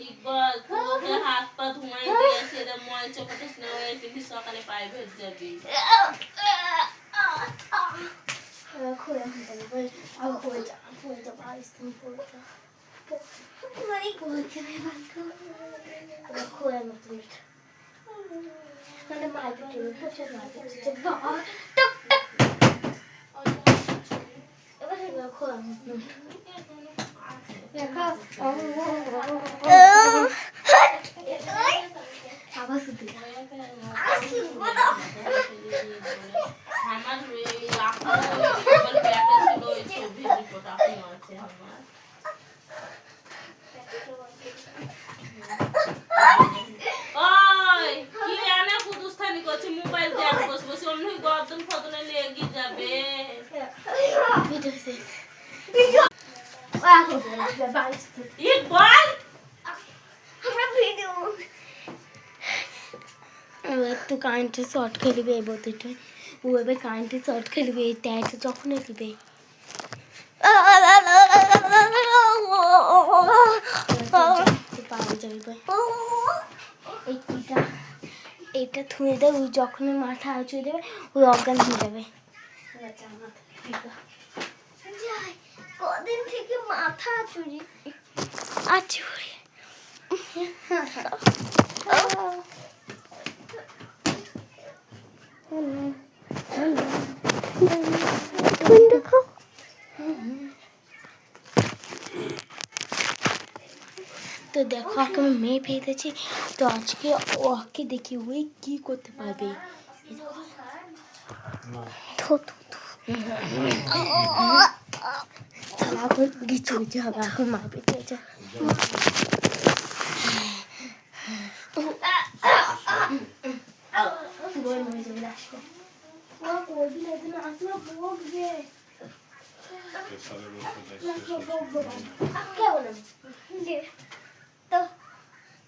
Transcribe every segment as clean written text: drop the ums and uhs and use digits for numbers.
ইকবাল তোকে হাত পা ধুমাই দিয়েছে রে মই চপাতিস না ওই কিন্তু সকালে পায়ে ভেজ যাবি खोया अब हो जा बारिश तुम नहीं खोया के मैं बात कर खोया मत तुम मैंने मार के कुछ मार के जब टप अब मैं खोया मत तुम देखा आवाज सुनती আমার এই আপনার ব্যাটা ছিল এই ছবি রিপোর্ট আপনি আছে আমার ওই কি আনা কুদুস্তানি করছে মোবাইল দেখ বসে বসে অন্য গর্দন ফদনে লেগে যাবে ভিডিও শেষ ভিডিও আগে বারিশ ইকবাল আমরা ভিডিও একটু কারেন্টে শর্ট খেলবে এই বোতলটা ও এবার কারেন্টে শর্ট খেলবে এই ট্যাটা যখন দিবে পাওয়া যাবে এইটা থুয়ে দেবে ওই যখন মাথা আঁচড়ে দেবে ওই অজ্ঞান হয়ে যাবে কদিন থেকে মাথা আঁচড়ি আঁচড়ি তো দেখো আজকে আমি মেয়ে পেয়েছি তো আজকে ওকে দেখি ওই কি করতে পারবে এখন কিছু কিছু হবে এখন মা পেতে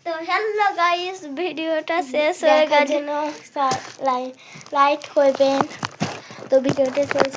তো হ্যালো গাইস ভিডিওটা শেষ হয়ে গেছে লাইক করবেন তো ভিডিওটা শেষ